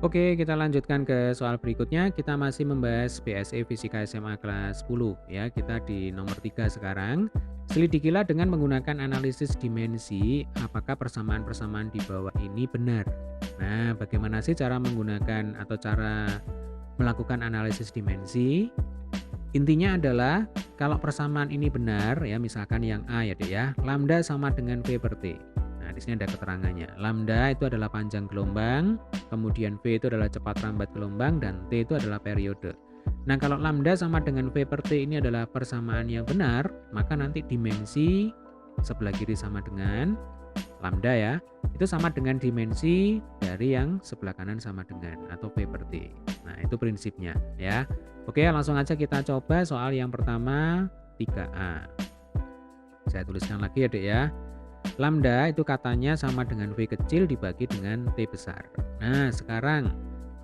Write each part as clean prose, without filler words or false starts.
Oke, kita lanjutkan ke soal berikutnya. Kita masih membahas BSE Fisika SMA kelas 10 ya. Kita di nomor 3 sekarang. Selidikilah dengan menggunakan analisis dimensi apakah persamaan-persamaan di bawah ini benar. Nah, bagaimana sih cara menggunakan atau cara melakukan analisis dimensi? Intinya adalah kalau persamaan ini benar ya, misalkan yang A ya Dek ya, lambda sama dengan V per T. Nah, di sini ada keterangannya. Lambda itu adalah panjang gelombang, kemudian V itu adalah cepat rambat gelombang, dan T itu adalah periode. Nah, kalau lambda sama dengan V per T ini adalah persamaan yang benar, maka nanti dimensi sebelah kiri sama dengan lambda ya, itu sama dengan dimensi dari yang sebelah kanan sama dengan atau V per T. Nah, itu prinsipnya ya. Oke, langsung aja kita coba soal yang pertama 3A. Saya tuliskan lagi ya Dek ya. Lambda itu katanya sama dengan V kecil dibagi dengan T besar. Nah, sekarang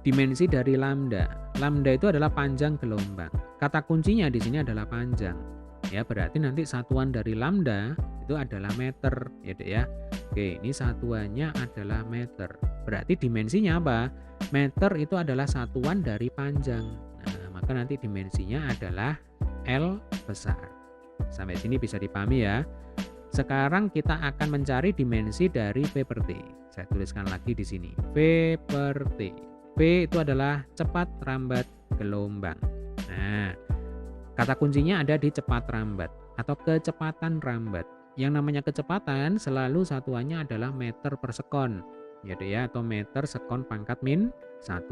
dimensi dari lambda. Lambda itu adalah panjang gelombang. Kata kuncinya di sini adalah panjang. Ya, berarti nanti satuan dari lambda itu adalah meter ya Dek ya. Oke, ini satuannya adalah meter. Berarti dimensinya apa? Meter itu adalah satuan dari panjang. Nah, maka nanti dimensinya adalah L besar. Sampai sini bisa dipahami ya. Sekarang kita akan mencari dimensi dari V per T. Saya tuliskan lagi di sini. V per T. V itu adalah cepat rambat gelombang. Nah, kata kuncinya ada di cepat rambat atau kecepatan rambat. Yang namanya kecepatan selalu satuannya adalah meter per sekon. Ya Dek ya, atau meter sekon pangkat min 1.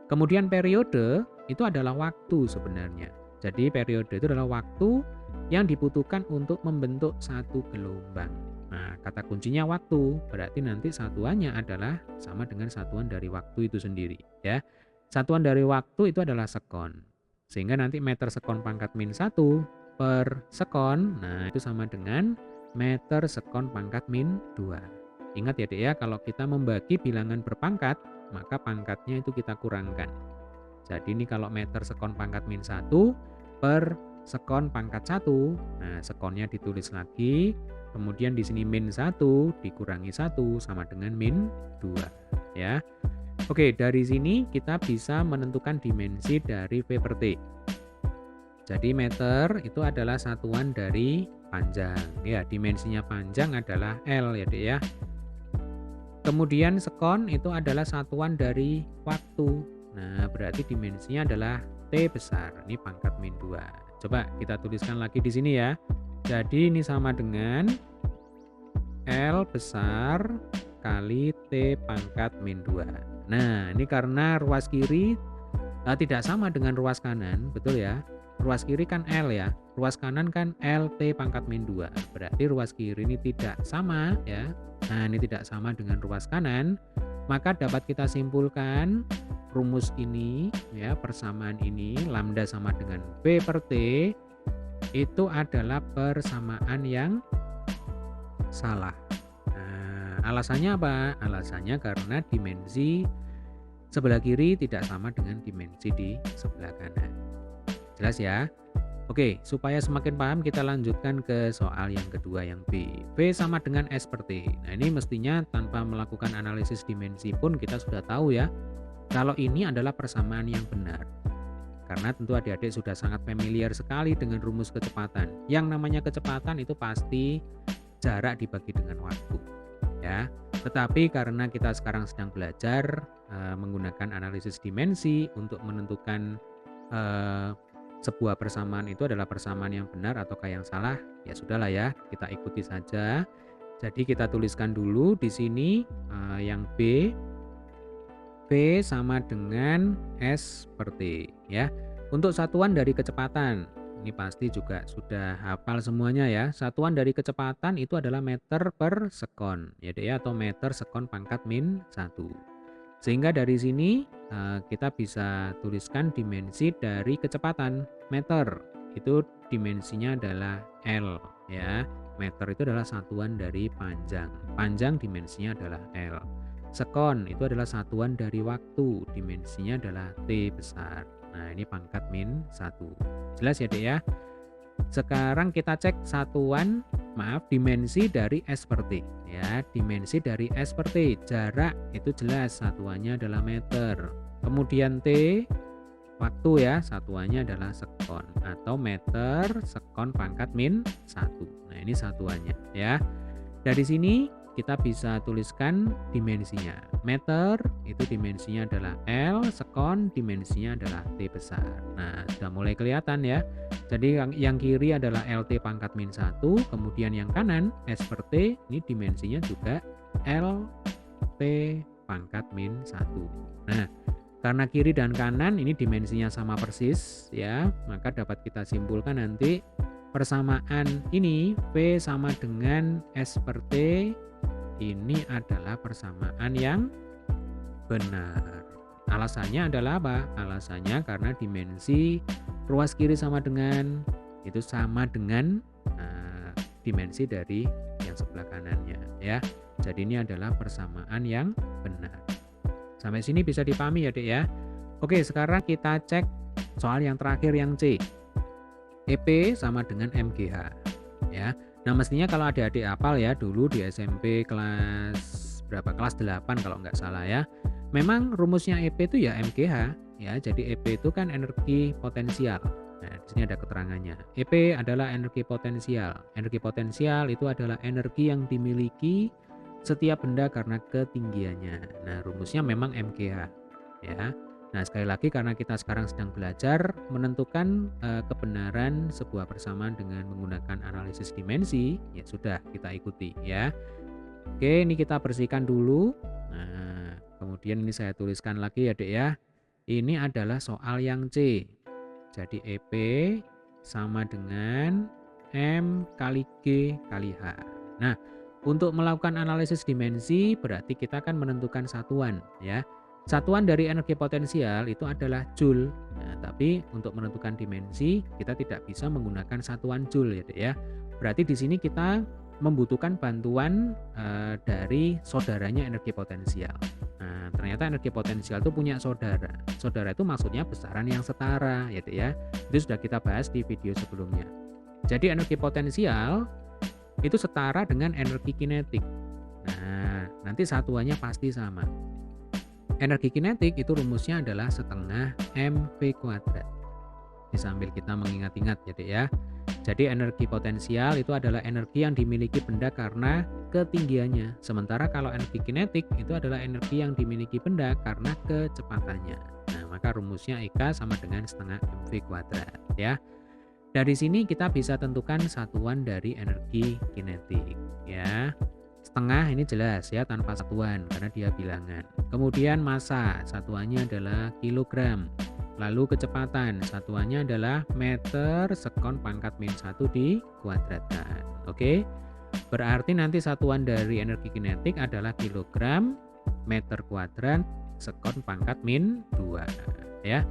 Kemudian periode itu adalah waktu sebenarnya. Jadi periode itu adalah waktu yang dibutuhkan untuk membentuk satu gelombang. Nah, kata kuncinya waktu, berarti nanti satuannya adalah sama dengan satuan dari waktu itu sendiri ya. Satuan dari waktu itu adalah sekon. Sehingga nanti meter sekon pangkat min 1 per sekon, nah itu sama dengan meter sekon pangkat min 2. Ingat ya Dek ya, kalau kita membagi bilangan berpangkat, maka pangkatnya itu kita kurangkan. Jadi ini kalau meter sekon pangkat min 1 per sekon pangkat 1. Nah, sekonnya ditulis lagi. Kemudian di sini min 1 dikurangi 1 sama dengan min 2 ya. Oke, dari sini kita bisa menentukan dimensi dari V per T. Jadi meter itu adalah satuan dari panjang. Ya, dimensinya panjang adalah L ya Dek ya. Kemudian sekon itu adalah satuan dari waktu. Nah, berarti dimensinya adalah T besar. Ini pangkat min 2. Coba kita tuliskan lagi di sini ya. Jadi ini sama dengan L besar kali T pangkat min 2. Nah, ini karena ruas kiri tidak sama dengan ruas kanan, betul ya? Ruas kiri kan L ya, ruas kanan kan LT pangkat min 2. Berarti ruas kiri ini tidak sama ya. Nah, ini tidak sama dengan ruas kanan, maka dapat kita simpulkan rumus ini ya, persamaan ini lambda sama dengan V per T itu adalah persamaan yang salah. Nah, alasannya apa? Alasannya karena dimensi sebelah kiri tidak sama dengan dimensi di sebelah kanan. Jelas ya? Oke, supaya semakin paham kita lanjutkan ke soal yang kedua yang B. V sama dengan S per T. Nah, ini mestinya tanpa melakukan analisis dimensi pun kita sudah tahu ya, kalau ini adalah persamaan yang benar. Karena tentu adik-adik sudah sangat familiar sekali dengan rumus kecepatan. Yang namanya kecepatan itu pasti jarak dibagi dengan waktu. Ya. Tetapi karena kita sekarang sedang belajar menggunakan analisis dimensi untuk menentukan sebuah persamaan itu adalah persamaan yang benar ataukah yang salah, ya sudahlah ya, kita ikuti saja. Jadi kita tuliskan dulu di sini yang B. V sama dengan S per T ya. Untuk satuan dari kecepatan, ini pasti juga sudah hafal semuanya ya. Satuan dari kecepatan itu adalah meter per sekon ya Dek ya, atau meter sekon pangkat min 1. Sehingga dari sini kita bisa tuliskan dimensi dari kecepatan meter. Itu dimensinya adalah L ya. Meter itu adalah satuan dari panjang. Panjang dimensinya adalah L. Sekon itu adalah satuan dari waktu. Dimensinya adalah T besar. Nah, ini pangkat min 1. Jelas ya Dek ya? Sekarang kita cek dimensi dari S per T ya. Dimensi dari S per T, jarak itu jelas satuannya adalah meter. Kemudian T waktu ya, satuannya adalah sekon atau meter sekon pangkat min 1. Nah, ini satuannya ya. Dari sini kita bisa tuliskan dimensinya. Meter itu dimensinya adalah L, sekon dimensinya adalah T besar. Nah, sudah mulai kelihatan ya. Jadi yang kiri adalah LT pangkat min 1, kemudian yang kanan S per T ini dimensinya juga LT pangkat min 1. Nah, karena kiri dan kanan ini dimensinya sama persis ya, maka dapat kita simpulkan nanti persamaan ini V sama dengan S per T ini adalah persamaan yang benar. Alasannya adalah apa? Alasannya karena dimensi ruas kiri sama dengan dimensi dari yang sebelah kanannya ya. Jadi ini adalah persamaan yang benar. Sampai sini bisa dipahami ya, Dek ya. Oke, sekarang kita cek soal yang terakhir yang C. EP sama dengan MGH ya. Nah, mestinya kalau adik-adik hafal ya, dulu di SMP kelas 8 kalau nggak salah ya. Memang rumusnya EP itu ya MGH ya. Jadi EP itu kan energi potensial. Nah, di sini ada keterangannya. EP adalah energi potensial. Energi potensial itu adalah energi yang dimiliki setiap benda karena ketinggiannya. Nah, rumusnya memang MGH ya. Nah, sekali lagi karena kita sekarang sedang belajar menentukan kebenaran sebuah persamaan dengan menggunakan analisis dimensi, ya sudah kita ikuti ya. Oke, ini kita bersihkan dulu. Nah, kemudian ini saya tuliskan lagi ya, Dek ya. Ini adalah soal yang C. Jadi EP sama dengan M kali G kali H. Nah, untuk melakukan analisis dimensi berarti kita akan menentukan satuan ya. Satuan dari energi potensial itu adalah Joule. Nah, tapi untuk menentukan dimensi kita tidak bisa menggunakan satuan Joule ya. Berarti di sini kita membutuhkan bantuan dari saudaranya energi potensial. Nah, ternyata energi potensial itu punya saudara. Saudara itu maksudnya besaran yang setara ya. Itu sudah kita bahas di video sebelumnya. Jadi energi potensial itu setara dengan energi kinetik. Nah, nanti satuannya pasti sama. Energi kinetik itu rumusnya adalah setengah mv kuadrat. Ini sambil kita mengingat-ingat ya, Dek ya. Jadi energi potensial itu adalah energi yang dimiliki benda karena ketinggiannya. Sementara kalau energi kinetik itu adalah energi yang dimiliki benda karena kecepatannya. Nah, maka rumusnya EK sama dengan setengah mv kuadrat ya. Dari sini kita bisa tentukan satuan dari energi kinetik ya. Setengah ini jelas ya tanpa satuan karena dia bilangan. Kemudian massa satuannya adalah kilogram. Lalu kecepatan satuannya adalah meter sekon pangkat min 1 dikuadratkan. Oke. Berarti nanti satuan dari energi kinetik adalah kilogram meter kuadrat sekon pangkat min 2 ya.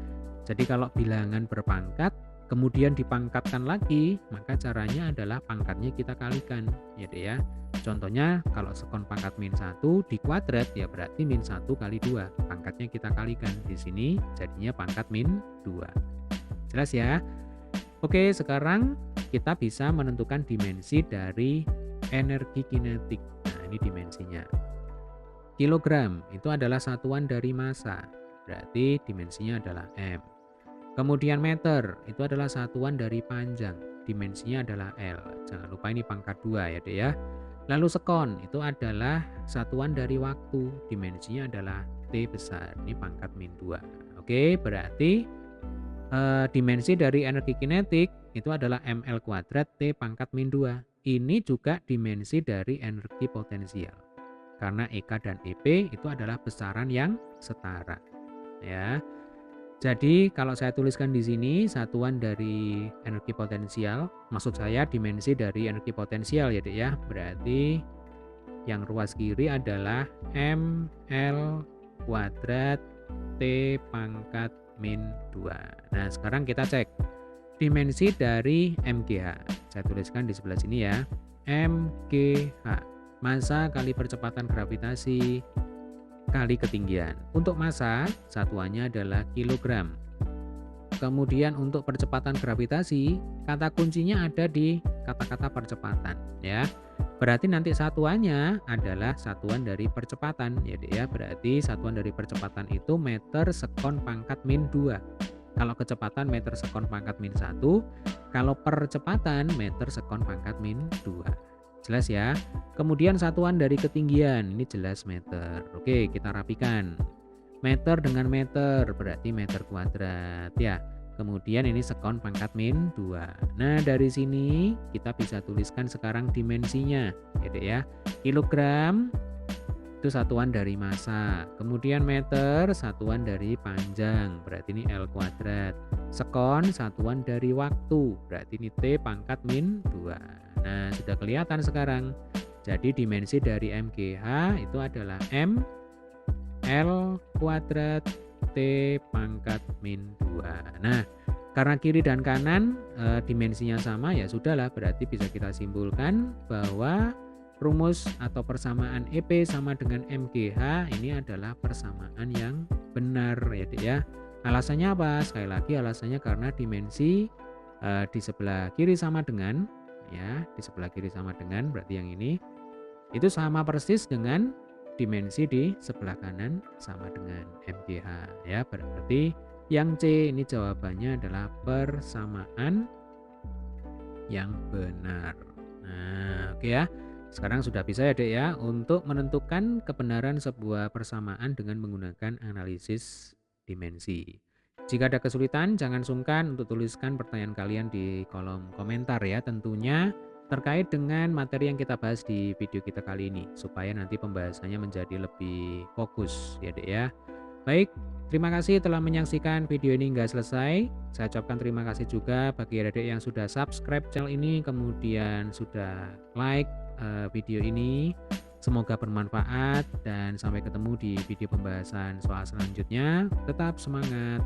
Jadi kalau bilangan berpangkat kemudian dipangkatkan lagi, maka caranya adalah pangkatnya kita kalikan ya, Dek ya. Contohnya kalau sekon pangkat min 1 dikuadrat ya berarti min 1 kali 2. Pangkatnya kita kalikan. Di sini jadinya pangkat min 2. Jelas ya? Oke, sekarang kita bisa menentukan dimensi dari energi kinetik. Nah, ini dimensinya. Kilogram itu adalah satuan dari massa. Berarti dimensinya adalah M. Kemudian meter itu adalah satuan dari panjang. Dimensinya adalah L. Jangan lupa ini pangkat 2 ya, Dek ya. Lalu sekon itu adalah satuan dari waktu, dimensinya adalah T besar, ini pangkat min 2. Oke, berarti dimensi dari energi kinetik itu adalah ml kuadrat T pangkat min 2. Ini juga dimensi dari energi potensial. Karena EK dan EP itu adalah besaran yang setara. Ya. Jadi kalau saya tuliskan di sini satuan dari energi potensial, maksud saya dimensi dari energi potensial ya, Dek ya. Berarti yang ruas kiri adalah ml kuadrat T pangkat min 2. Nah, sekarang kita cek dimensi dari MGH. Saya tuliskan di sebelah sini ya. MGH, massa kali percepatan gravitasi kali ketinggian. Untuk massa, satuannya adalah kilogram. Kemudian untuk percepatan gravitasi, kata kuncinya ada di kata-kata percepatan ya. Berarti nanti satuannya adalah satuan dari percepatan ya Dek ya. Berarti satuan dari percepatan itu meter sekon pangkat min 2. Kalau kecepatan meter sekon pangkat min 1, kalau percepatan meter sekon pangkat min 2. Jelas ya? Kemudian satuan dari ketinggian, ini jelas meter. Oke, kita rapikan. Meter dengan meter berarti meter kuadrat ya. Kemudian ini sekon pangkat min 2. Nah, dari sini kita bisa tuliskan sekarang dimensinya, ya Dek ya. Kilogram itu satuan dari massa. Kemudian meter satuan dari panjang, berarti ini L kuadrat. Sekon satuan dari waktu, berarti ini T pangkat min 2. Nah, sudah kelihatan sekarang. Jadi dimensi dari MGH itu adalah M L kuadrat T pangkat min 2. Nah, karena kiri dan kanan dimensinya sama ya sudahlah, berarti bisa kita simpulkan bahwa rumus atau persamaan EP sama dengan MGH ini adalah persamaan yang benar ya Dek ya. Alasannya apa? Sekali lagi alasannya karena dimensi di sebelah kiri sama dengan ya, di sebelah kiri sama dengan berarti yang ini itu sama persis dengan dimensi di sebelah kanan sama dengan MGH ya. Berarti yang C ini jawabannya adalah persamaan yang benar. Nah, oke ya. Sekarang sudah bisa ya Dek ya untuk menentukan kebenaran sebuah persamaan dengan menggunakan analisis dimensi. Jika ada kesulitan jangan sungkan untuk tuliskan pertanyaan kalian di kolom komentar ya, tentunya terkait dengan materi yang kita bahas di video kita kali ini supaya nanti pembahasannya menjadi lebih fokus ya Dek ya. Baik, terima kasih telah menyaksikan video ini hingga selesai. Saya ucapkan terima kasih juga bagi adik-adik yang sudah subscribe channel ini, kemudian sudah like video ini. Semoga bermanfaat dan sampai ketemu di video pembahasan soal selanjutnya. Tetap semangat.